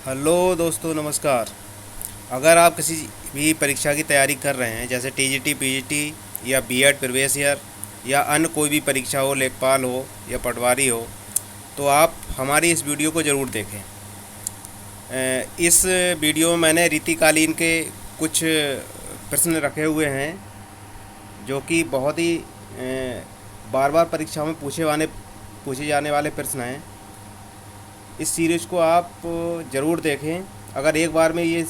Hello दोस्तों, नमस्कार। अगर आप किसी भी परीक्षा की तैयारी कर रहे हैं, जैसे टीजीटी, पीजीटी या बीएड प्रीवियस ईयर या अन्य कोई भी परीक्षा हो, लेखपाल हो या पटवारी हो, तो आप हमारी इस वीडियो को ज़रूर देखें। इस वीडियो में मैंने रीतिकालीन के कुछ प्रश्न रखे हुए हैं जो कि बहुत ही बार बार परीक्षाओं में पूछे जाने वाले प्रश्न हैं। इस सीरीज़ को आप ज़रूर देखें। अगर एक बार में ये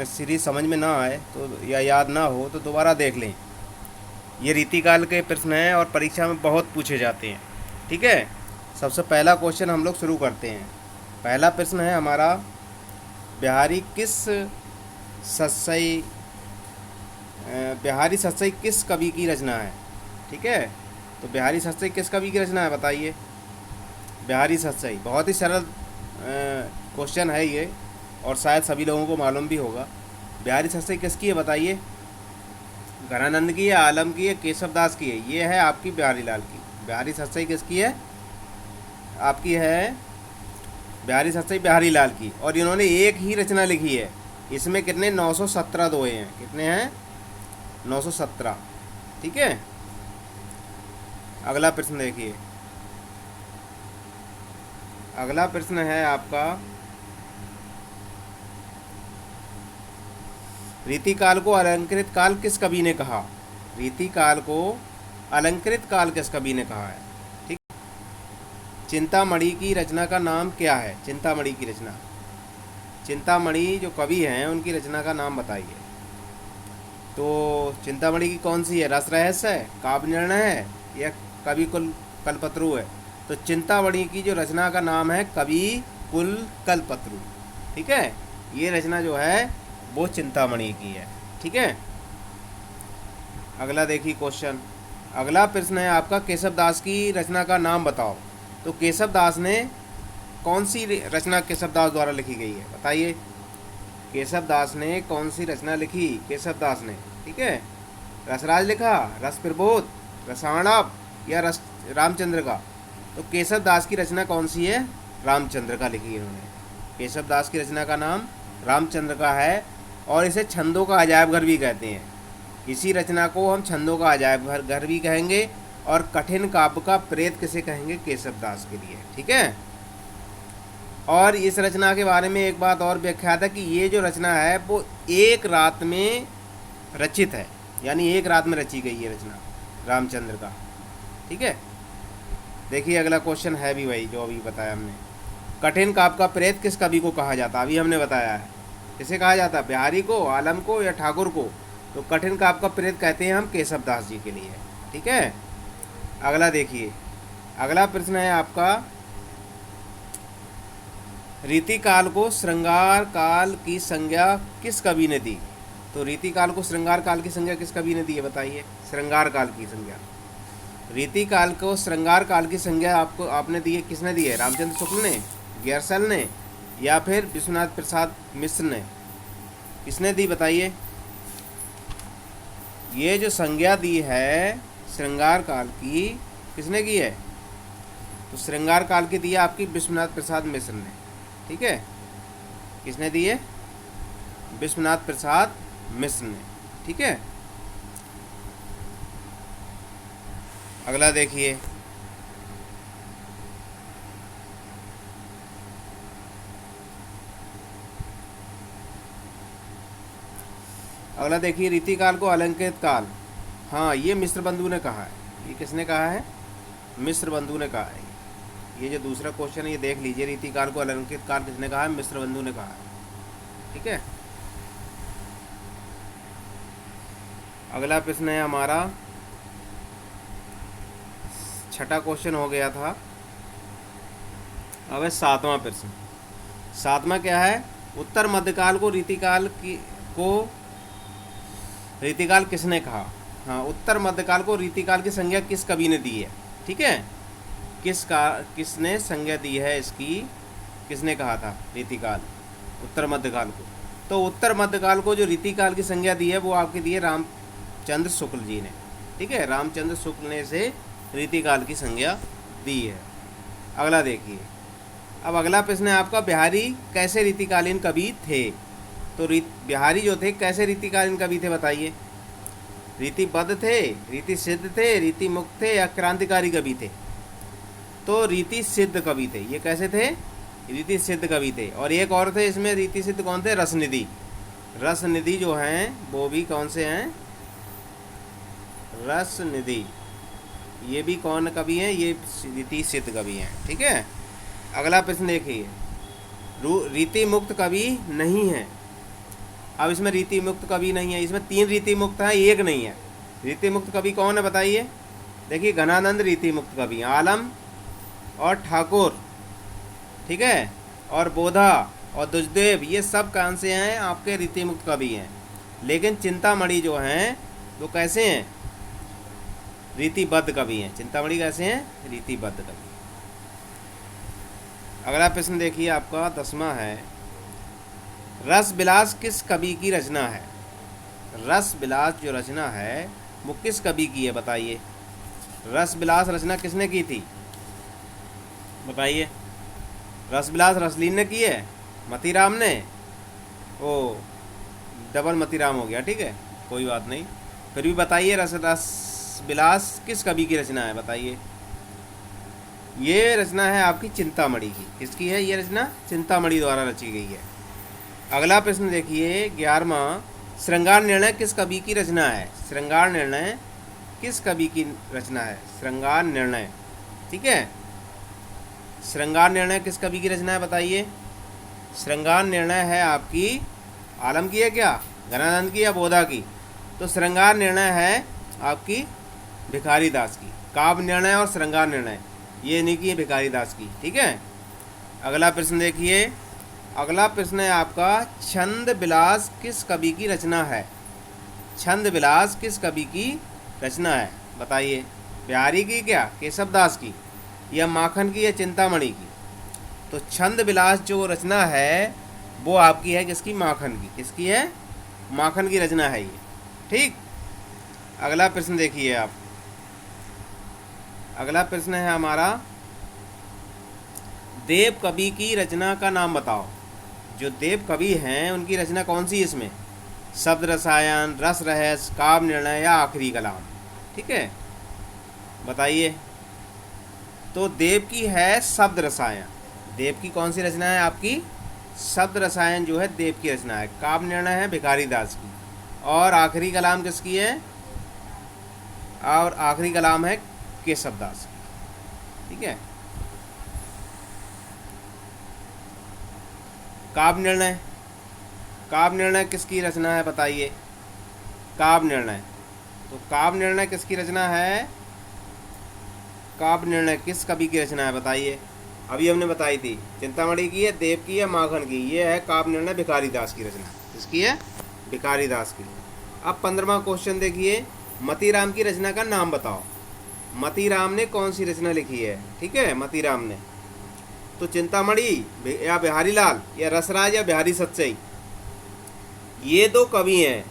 सीरीज़ समझ में ना आए तो या याद ना हो तो दोबारा देख लें। ये रीतिकाल के प्रश्न हैं और परीक्षा में बहुत पूछे जाते हैं। ठीक है, सबसे पहला क्वेश्चन हम लोग शुरू करते हैं। पहला प्रश्न है हमारा, बिहारी किस सत्सई बिहारी सत्सई किस कवि की रचना है? ठीक है, तो बिहारी सत्सई किस कवि की रचना है बताइए। बिहारी सत्सई बहुत ही सरल क्वेश्चन है ये, और शायद सभी लोगों को मालूम भी होगा। बिहारी सत्सई किसकी है बताइए। घनानंद की है, आलम की है, केशव दास की है? ये है आपकी बिहारी लाल की। बिहारी सत्सई किसकी है? आपकी है बिहारी सत्सई बिहारी लाल की। और इन्होंने एक ही रचना लिखी है। इसमें कितने 917 दोहे हैं। कितने हैं? 917। ठीक है, अगला प्रश्न देखिए। अगला प्रश्न है आपका, रीतिकाल को अलंकृत काल किस कवि ने कहा? रीतिकाल को अलंकृत काल किस कवि ने कहा है? ठीक। चिंतामणि की रचना का नाम क्या है? चिंतामणि की रचना, चिंतामणि जो कवि हैं उनकी रचना का नाम बताइए। तो चिंतामणि की कौन सी है? रस रहस्य है, काव्य निर्णय है, या कवि कुल कल्पतरु है? तो चिंतामणि की जो रचना का नाम है कवि कुल कल्पतरु। ठीक है, ये रचना जो है वो चिंतामणि की है। ठीक है, अगला देखिए क्वेश्चन। अगला प्रश्न है आपका, केशव दास की रचना का नाम बताओ। तो केशव दास ने कौन सी रचना केशव दास द्वारा लिखी गई है बताइए। केशव दास ने कौन सी रचना लिखी? केशव दास ने, ठीक है, रसराज लिखा, रस प्रबोध, रसायणव, या रस रामचंद्र का? तो केशव दास की रचना कौन सी है? रामचंद्र का लिखी है इन्होंने। केशव दास की रचना का नाम रामचंद्र का है, और इसे छंदों का अजायब घर भी कहते हैं। इसी रचना को हम छंदों का अजायब घर भी कहेंगे, और कठिन काव्य का प्रेत किसे कहेंगे? केशव दास के लिए। ठीक है, और इस रचना के बारे में एक बात और व्याख्यात है कि ये जो रचना है वो एक रात में रचित है, यानी एक रात में रची गई है रचना रामचंद्र का। ठीक है, देखिए अगला क्वेश्चन है भी वही जो अभी बताया हमने। कठिन काव्य का प्रेत किस कवि को कहा जाता? अभी हमने बताया है। किसे कहा जाता? बिहारी को, आलम को, या ठाकुर को? तो कठिन काव्य का प्रेत कहते हैं हम केशव दास जी के लिए। ठीक है, अगला देखिए। अगला प्रश्न है आपका, रीतिकाल को श्रृंगार काल की संज्ञा किस कवि ने दी? तो रीतिकाल को श्रृंगार काल की संज्ञा किस कवि ने दी है बताइए। श्रृंगार काल की संज्ञा, रीतिकाल को श्रृंगार काल की संज्ञा आपने दी है, किसने दी है? रामचंद्र शुक्ल ने, गैरसल ने, या फिर विश्वनाथ प्रसाद मिश्र ने? किसने दी बताइए। ये जो संज्ञा दी है श्रृंगार काल की, किसने की है? तो श्रृंगार काल की दी है आपकी विश्वनाथ प्रसाद मिश्र ने। ठीक है, किसने दी है? विश्वनाथ प्रसाद मिश्र ने। ठीक है, अगला देखिए। अगला देखिए, रीतिकाल को अलंकृत काल, हाँ ये मिश्र बंधु ने कहा है। ये किसने कहा है? मिश्र बंधु ने कहा है। ये जो दूसरा क्वेश्चन है ये देख लीजिए, रीतिकाल को अलंकृत काल किसने कहा है? मिश्र बंधु ने कहा है। ठीक है, अगला प्रश्न है हमारा, छठा क्वेश्चन हो गया था। अब है सातवां प्रश्न। सातवां क्या है? उत्तर मध्यकाल को रीतिकाल किसने कहा? हाँ, उत्तर मध्यकाल को रीतिकाल की संज्ञा किस कवि ने दी है? ठीक है, किसने संज्ञा दी है इसकी? किसने कहा था रीतिकाल उत्तर मध्यकाल को? तो उत्तर मध्यकाल को जो रीतिकाल की संज्ञा दी है वो आपकी दी है रामचंद्र शुक्ल जी ने। ठीक है, रामचंद्र शुक्ल ने से रीतिकाल की संज्ञा दी है। अगला देखिए, अब अगला प्रश्न है आपका, बिहारी कैसे रीतिकालीन कवि थे? तो बिहारी जो थे कैसे रीतिकालीन कवि थे बताइए? रीतिबद्ध थे, रीति सिद्ध थे, रीति मुक्त थे या क्रांतिकारी कवि थे? तो रीति सिद्ध कवि थे। ये कैसे थे? रीति सिद्ध कवि थे। और एक और थे इसमें रीति सिद्ध, कौन थे? रसनिधि। रसनिधि जो हैं वो भी कौन से हैं? रसनिधि, ये भी कौन कवि हैं? ये रीति सिद्ध कवि हैं। ठीक है, अगला प्रश्न देखिए, रीति मुक्त कवि नहीं है। अब इसमें रीति मुक्त कवि नहीं है, इसमें 3 रीति मुक्त है, एक नहीं है। रीति मुक्त कवि कौन है बताइए? देखिए, घनानंद रीति मुक्त कवि, आलम और ठाकुर, ठीक है, और बोधा और दुजदेव, ये सब कौन से हैं? आपके रीति मुक्त कवि हैं। लेकिन चिंतामणि जो हैं वो कैसे हैं? रीतिबद्ध कवि हैं। चिंतामणि कैसे हैं? रीतिबद्ध कवि। अगला प्रश्न देखिए आपका 10वां है, रस विलास किस कवि की रचना है? रस विलास जो रचना है वो किस कवि की है बताइए? रस विलास रचना किसने की थी बताइए? रस विलास रसलीन ने की है? मतीराम ने? ओ, डबल मतीराम हो गया, ठीक है, कोई बात नहीं, फिर भी बताइए रस विलास किस कवि की रचना है बताइए? ये रचना है आपकी चिंतामणि की। किसकी है ये रचना? चिंतामणि द्वारा रची गई है। अगला प्रश्न देखिए 11वां, श्रृंगार निर्णय किस कवि की रचना है? श्रृंगार निर्णय किस कवि की रचना है? श्रृंगार निर्णय, ठीक है, श्रृंगार निर्णय किस कवि की रचना है बताइए? श्रृंगार निर्णय है आपकी आलम की है क्या? घनानंद की या बोधा की? तो श्रृंगार निर्णय है आपकी भिखारी दास की। काव्य निर्णय और श्रृंगार निर्णय ये नहीं की है भिखारी दास की, ठीक है। अगला प्रश्न देखिए, अगला प्रश्न है आपका, छंद विलास किस कवि की रचना है? छंद विलास किस कवि की रचना है बताइए? बिहारी की क्या, केशव दास की, या माखन की, या चिंतामणि की? तो छंद विलास जो रचना है वो आपकी है किसकी? माखन की। किसकी है? माखन की रचना है ये, ठीक। अगला प्रश्न देखिए आप, अगला प्रश्न है हमारा, देव कवि की रचना का नाम बताओ। जो देव कवि हैं उनकी रचना कौन सी है इसमें? शब्द रसायन, रस रहस्य, काव्य निर्णय या आखिरी कलाम, ठीक है, बताइए। तो देव की है शब्द रसायन। देव की कौन सी रचना है आपकी? शब्द रसायन जो है देव की रचना है। काव्य निर्णय है भिखारी दास की, और आखिरी कलाम किसकी है? और आखिरी कलाम है केशव दास की, ठीक है। काव्य निर्णय, काव्य निर्णय किसकी रचना है बताइए? काव्य निर्णय, तो काव्य निर्णय किसकी रचना है? काव्य निर्णय किस कवि की रचना है बताइए? अभी हमने बताई थी, चिंतामणि की है, देव की है, माखन की। ये है काव्य निर्णय भिखारी दास की रचना। किसकी है? भिखारी दास की। अब 15वां क्वेश्चन देखिए, मतीराम की रचना का नाम बताओ। मतीराम ने कौन सी रचना लिखी है? ठीक है, मतीराम ने, तो चिंतामणि या बिहारी लाल या रसराज या बिहारी सतसई, ये 2 कवि हैं,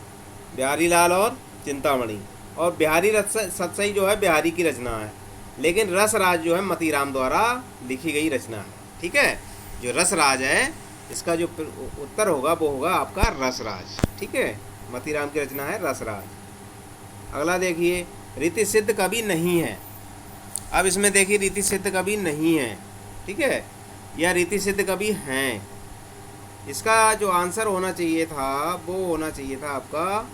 बिहारी लाल और चिंतामणि। और बिहारी सतसई जो है बिहारी की रचना है, लेकिन रसराज जो है मतीराम द्वारा लिखी गई रचना है, ठीक है। जो रसराज है इसका जो उत्तर होगा वो होगा आपका रसराज, ठीक है। मतीराम की रचना है रसराज। अगला देखिए, रीति सिद्ध कवि नहीं है। अब इसमें देखिए रीति सिद्ध कवि नहीं है, ठीक है, या रीति सिद्ध कवि हैं। इसका जो आंसर होना चाहिए था वो होना चाहिए था आपका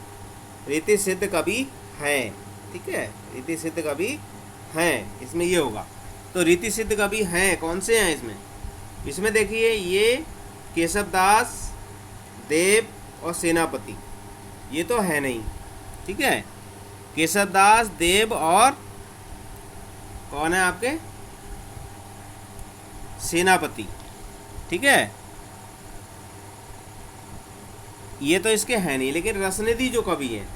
रीति सिद्ध कवि हैं, ठीक है, रीति सिद्ध कवि हैं, इसमें ये होगा। तो रीति सिद्ध कवि हैं, कौन से हैं इसमें? इसमें देखिए ये केशव दास, देव और सेनापति, ये तो है नहीं, ठीक है। केशव दास, देव और कौन है आपके? सेनापति, ठीक है, ये तो इसके हैं नहीं। लेकिन रसनिधि जो कवि हैं,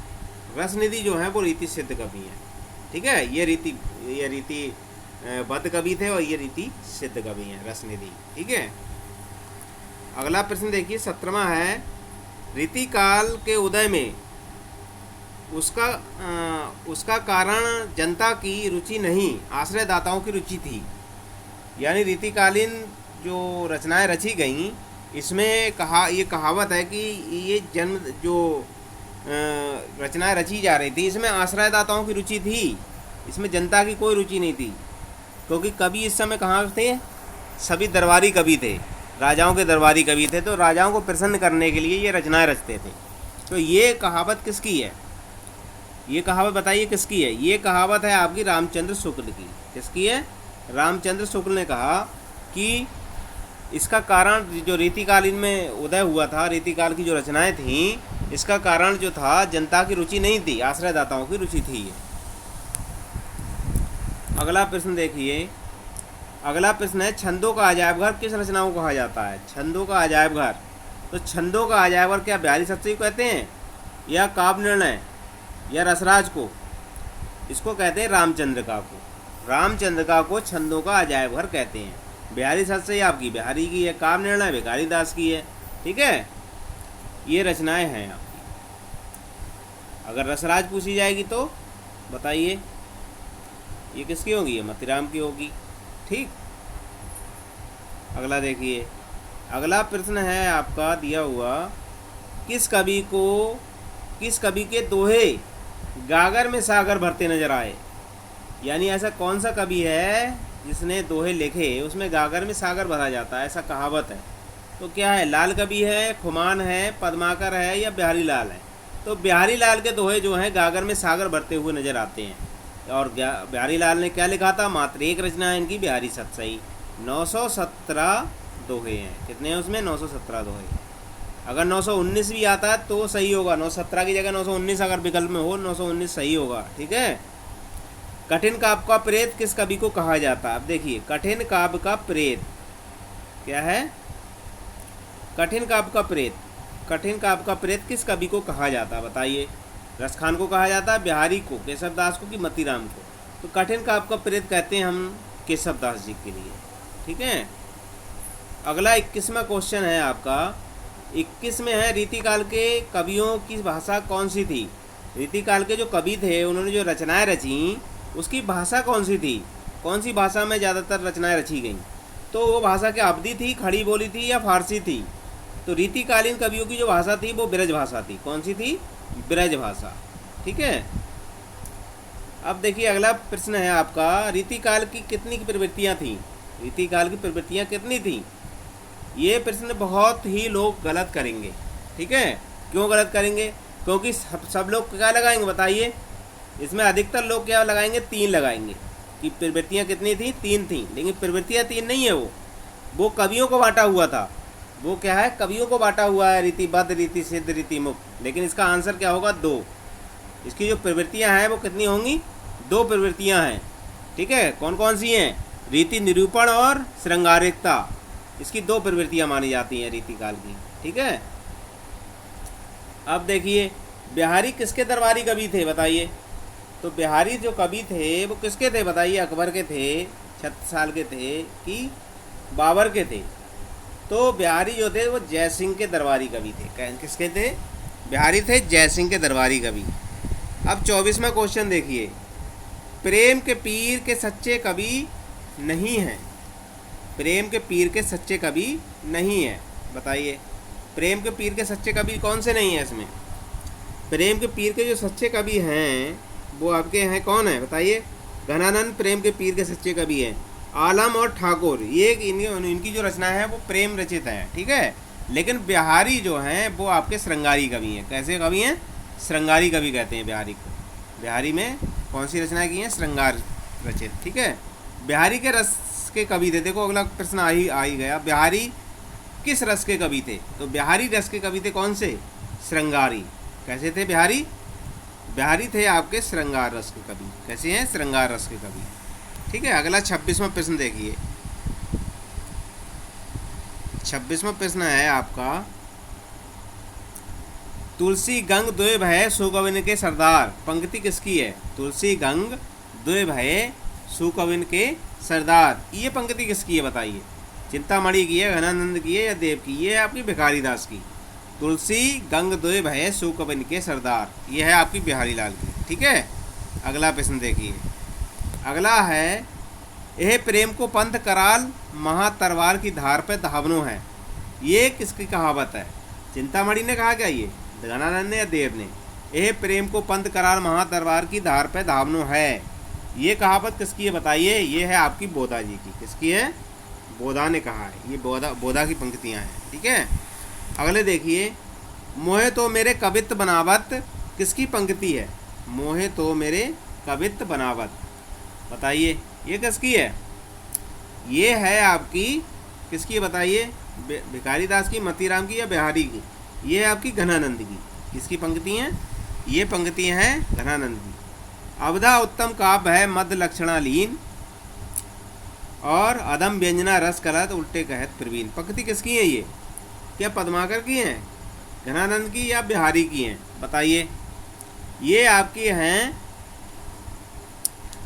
रसनिधि जो है वो रीति सिद्ध कवि हैं, ठीक है। ये रीति बद्ध कवि थे और ये रीति सिद्ध कवि हैं, रसनिधि, ठीक है। अगला प्रश्न देखिए 17वां है, रीति काल के उदय में उसका कारण जनता की रुचि नहीं, आश्रयदाताओं की रुचि थी। यानी रीतिकालीन जो रचनाएं रची गई, इसमें कहा ये कहावत है कि ये जन्म जो रचनाएं रची जा रही थी इसमें आश्रयदाताओं की रुचि थी, इसमें जनता की कोई रुचि नहीं थी। क्योंकि कवि इस समय कहाँ थे? सभी दरबारी कवि थे, राजाओं के दरबारी कवि थे, तो राजाओं को प्रसन्न करने के लिए ये रचनाएं रचते थे। तो ये कहावत किसकी है? ये कहावत बताइए किसकी है? ये कहावत है आपकी रामचंद्र शुक्ल की। किसकी है? रामचंद्र शुक्ल ने कहा कि इसका कारण जो रीतिकालीन में उदय हुआ था, रीतिकाल की जो रचनाएं थीं, इसका कारण जो था जनता की रुचि नहीं थी, आश्रयदाताओं की रुचि थी। अगला प्रश्न देखिए। अगला प्रश्न है, छंदों का अजायब घर किस रचना को कहा जाता है? छंदों का अजायब घर। तो छंदों का अजायब घर क्या बिहारी सत्सई को कहते हैं, या काव्य निर्णय, या रसराज को? इसको कहते हैं रामचंद्रिका को। रामचंद्रिका को छंदों का अजायब घर कहते हैं। बिहारी सत्सई आपकी बिहारी की है, काव्य निर्णय भिखारी दास की है। ठीक है, ये रचनाएं हैं आपकी। अगर रसराज पूछी जाएगी तो बताइए ये किसकी होगी? ये मतीराम की होगी। ठीक, अगला देखिए। अगला प्रश्न है आपका दिया हुआ, किस कवि के दोहे गागर में सागर भरते नजर आए? यानी ऐसा कौन सा कवि है जिसने दोहे लिखे उसमें गागर में सागर भरा जाता है, ऐसा कहावत है? तो क्या है? लाल कवि है, खुमान है, पद्माकर है, या बिहारी लाल है? तो बिहारी लाल के दोहे जो हैं गागर में सागर भरते हुए नजर आते हैं। और बिहारी लाल ने क्या लिखा था? मात्र एक रचना है इनकी, बिहारी सत्सई। 917 दोहे हैं। कितने हैं उसमें? 917 दोहे। अगर 919 भी आता है तो सही होगा, 917 की जगह 919 अगर विकल्प में हो, 919 सही होगा। ठीक है। कठिन काव्य का प्रेत किस कवि को कहा जाता है? अब देखिए, कठिन काव्य का प्रेत क्या है? कठिन काव्य का प्रेत, कठिन काव्य का प्रेत किस कवि को कहा जाता है बताइए? रसखान को कहा जाता है, बिहारी को, केशव दास को, कि मतीराम को? तो कठिन काव्य का प्रेत कहते हैं हम केशव दास जी के लिए। ठीक है। अगला 21वां क्वेश्चन है आपका। 21 में है, रीतिकाल के कवियों की भाषा कौन सी थी? रीतिकाल के जो कवि थे उन्होंने जो रचनाएं रची उसकी भाषा कौन सी थी? कौन सी भाषा में ज़्यादातर रचनाएं रची गईं? तो वो भाषा क्या अवधी थी, खड़ी बोली थी, या फारसी थी? तो रीतिकालीन कवियों की जो भाषा थी वो ब्रज भाषा थी। कौन सी थी? ब्रज भाषा। ठीक है। अब देखिए अगला प्रश्न है आपका, रीतिकाल की कितनी प्रवृत्तियाँ थीं? रीतिकाल की प्रवृत्तियाँ कितनी थीं? ये प्रश्न बहुत ही लोग गलत करेंगे। ठीक है। क्यों गलत करेंगे? क्योंकि सब लोग क्या लगाएंगे बताइए? इसमें अधिकतर लोग क्या लगाएंगे? 3 लगाएंगे कि प्रवृत्तियाँ कितनी थी? 3 थी। लेकिन प्रवृत्तियाँ 3 नहीं है, वो कवियों को बांटा हुआ था। वो क्या है? कवियों को बांटा हुआ है, रीतिबद्ध, रीति सिद्ध, रीति मुक्त। लेकिन इसका आंसर क्या होगा? 2। इसकी जो प्रवृत्तियाँ हैं वो कितनी होंगी? 2 प्रवृत्तियाँ हैं। ठीक है। कौन कौन सी हैं? रीति निरूपण और श्रृंगारिकता। इसकी 2 प्रवृत्तियाँ मानी जाती हैं रीतिकाल की। ठीक है। अब देखिए, बिहारी किसके दरबारी कवि थे बताइए? तो बिहारी जो कवि थे वो किसके थे बताइए? अकबर के थे, 36 साल के थे, कि बाबर के थे? तो बिहारी जो थे वो जयसिंह के दरबारी कवि थे। किसके थे? बिहारी थे जयसिंह के दरबारी कवि। अब 24वां क्वेश्चन देखिए, प्रेम के पीर के सच्चे कवि नहीं हैं। प्रेम के पीर के सच्चे कवि नहीं हैं, बताइए? प्रेम के पीर के सच्चे कवि कौन से नहीं हैं इसमें? प्रेम के पीर के जो सच्चे कवि हैं वो आपके हैं, कौन है बताइए? घनानंद प्रेम के पीर के सच्चे कवि हैं। आलम और ठाकुर, ये इनकी जो रचना है वो प्रेम रचित है। ठीक है। लेकिन बिहारी जो हैं वो आपके श्रृंगारी कवि हैं। कैसे कवि हैं? श्रृंगारी कवि कहते हैं बिहारी को। बिहारी में कौन सी रचना की हैं? श्रृंगार रचित। ठीक है। बिहारी के रस के कवि थे। देखो अगला प्रश्न आ ही गया, बिहारी किस रस के कवि थे? तो बिहारी रस के कवि थे कौन से? श्रृंगारी। कैसे थे बिहारी? बिहारी थे आपके श्रृंगार रस के कवि। कैसे हैं? श्रृंगार रस के कवि। ठीक है। अगला 26वां प्रश्न देखिए। 26वां प्रश्न है आपका, तुलसी गंग द्वे भय सुकविन के सरदार, पंक्ति किसकी है? तुलसी गंग द्वे भय सुकविन के सरदार, ये पंक्ति किसकी है बताइए? चिंतामणि की है, घनानंद की है, या देव की? ये है आपकी भिखारी दास की। तुलसी गंग द्वे भय सुकविन के सरदार, ये है आपकी बिहारी लाल की। ठीक है। अगला प्रश्न देखिए। अगला है यह प्रेम को पंथ कराल महा तरवार की धार पे धावनो है। ये किसकी कहावत है? चिंतामणि ने कहा क्या? ये गणानंद ने या देव ने? यह प्रेम को पंथ कराल महा तरवार की धार पे धावनो है, ये कहावत किसकी है बताइए? ये है आपकी बोधा जी की। किसकी है? बोधा ने कहा है। ये बोधा की पंक्तियां हैं। ठीक है, अगले देखिए, मोहे तो मेरे कवित्त बनावत, किसकी पंक्ति है? मोहे तो मेरे कवित्त बनावत, बताइए ये किसकी है? ये है आपकी किसकी है बताइए? भिखारी दास की, मतीराम की या बिहारी की? ये है आपकी घनानंद की। किसकी पंक्ति हैं? ये पंक्तियां हैं घनानंद की। अवधा उत्तम काव्य है मध्य लक्षणालीन, और अदम व्यंजना रस कलत उल्टे कहत प्रवीण। पंक्ति किसकी है ये? क्या पद्माकर की हैं, घनानंद की या बिहारी की हैं? बताइए। ये आपकी हैं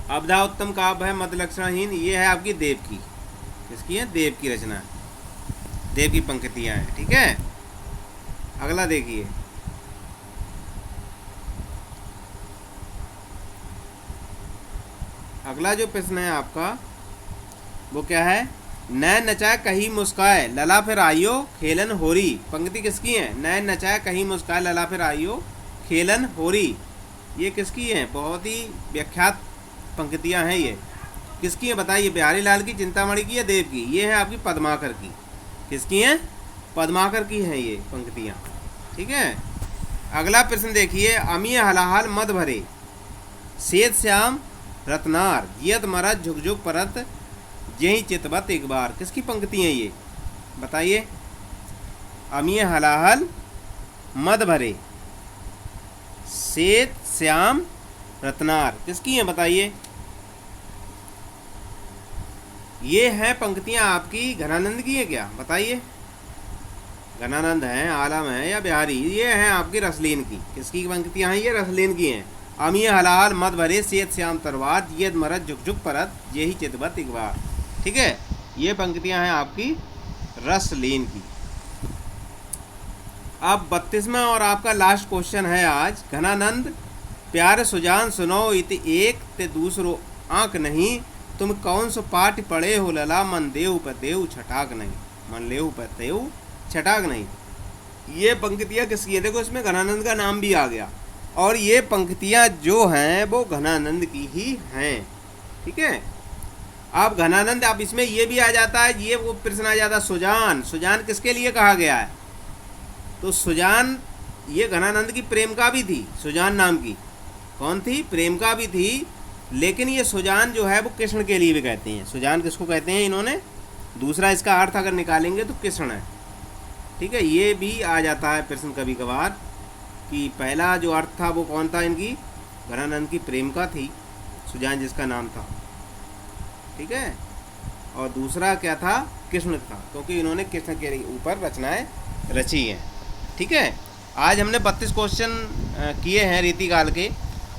अवधा उत्तम काव्य है मध्य लक्षणाहीन, ये है आपकी देव की। किसकी है? देव की रचना, देव की पंक्तियां हैं। ठीक है, अगला देखिए, अगला जो प्रश्न है आपका वो क्या है? नैन नचाए कहीं मुस्काए लला फिर आइयो खेलन होरी। पंक्ति किसकी है? नैन नचाए कहीं मुस्काए लला फिर आइयो खेलन होरी। ये किसकी है? बहुत ही विख्यात पंक्तियां हैं। ये किसकी है बताइए? बिहारी लाल की, चिंतामणि की या देव की? ये है आपकी पद्माकर की। किसकी है? पद्माकर की हैं ये पंक्तियां। ठीक है, अगला प्रश्न देखिए, अमीय हलाहल मद भरे श्वेत श्याम रत्नार जियत मरद झुक झुक परत जेहि चितवत एक बार। किसकी पंक्ति हैं ये? बताइए। अमीय हलाहल मद भरे श्वेत श्याम रत्नार, किसकी हैं बताइए? ये हैं पंक्तियां आपकी घनानंद की है क्या? बताइए। घनानंद हैं, आलम है या बिहारी? ये हैं आपकी रसलीन की। किसकी पंक्तियां हैं? ये रसलीन की हैं। अमीय हलाहल मद भरे श्वेत श्याम तरवार जियत मरद झुक झुक परत जेहि चितवत एक बार। ठीक है, ये पंक्तियां हैं आपकी रसलीन की। अब 32वां और आपका लास्ट क्वेश्चन है आज। घनानंद प्यार सुजान सुनो इति एक ते दूसरो आंक नहीं, तुम कौन सो पाठ पढ़े हो लला मन देव पतेव छटाक नहीं। मन लेव पतेव छटाक नहीं। ये पंक्तियां किसकी है? देखो इसमें घनानंद का नाम भी आ गया, और ये पंक्तियां जो हैं वो घनानंद की ही हैं। ठीक है, आप घनानंद, आप इसमें ये भी आ जाता है, ये वो प्रश्न आ जाता है सुजान। सुजान किसके लिए कहा गया है? तो सुजान ये घनानंद की प्रेमिका भी थी। सुजान नाम की कौन थी? प्रेमिका भी थी। लेकिन ये सुजान जो है वो कृष्ण के लिए भी कहते हैं। सुजान किसको कहते हैं इन्होंने? दूसरा इसका अर्थ अगर निकालेंगे तो कृष्ण है। ठीक है, ये भी आ जाता है प्रश्न कभी कभार कि पहला जो अर्थ था वो कौन था इनकी? घनानंद की प्रेमिका थी सुजान, जिसका नाम था। ठीक है, और दूसरा क्या था? कृष्ण था, क्योंकि इन्होंने कृष्ण के ऊपर रचनाएं रची हैं। ठीक है, आज हमने 32 क्वेश्चन किए हैं रीतिकाल के।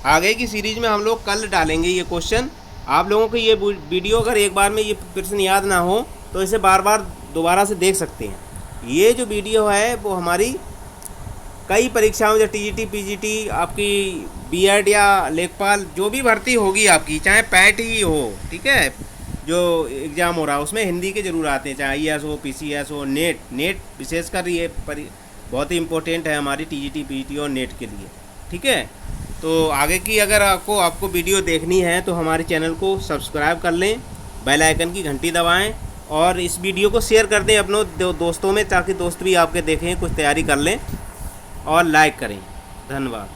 आगे की सीरीज में हम लोग कल डालेंगे ये क्वेश्चन। आप लोगों को ये वीडियो अगर एक बार में ये प्रश्न याद ना हो तो इसे बार बार दोबारा से देख सकते हैं। ये जो वीडियो है वो हमारी कई परीक्षाओं जैसे टीजीटी, पीजीटी, आपकी बीएड या लेखपाल जो भी भर्ती होगी आपकी, चाहे पैट ही हो, ठीक है, जो एग्ज़ाम हो रहा है उसमें हिंदी के जरूर आते हैं, चाहे आईएएस हो, पीसीएस हो, नेट विशेषकर ये बहुत ही इम्पोर्टेंट है हमारी टीजीटी, पीजीटी और नेट के लिए। ठीक है, तो आगे की अगर आपको वीडियो देखनी है तो हमारे चैनल को सब्सक्राइब कर लें, बेल आइकन की घंटी दबाएं और इस वीडियो को शेयर कर दें अपनों दोस्तों में, ताकि दोस्त भी आपके देखें, कुछ तैयारी कर लें और लाइक करें। धन्यवाद।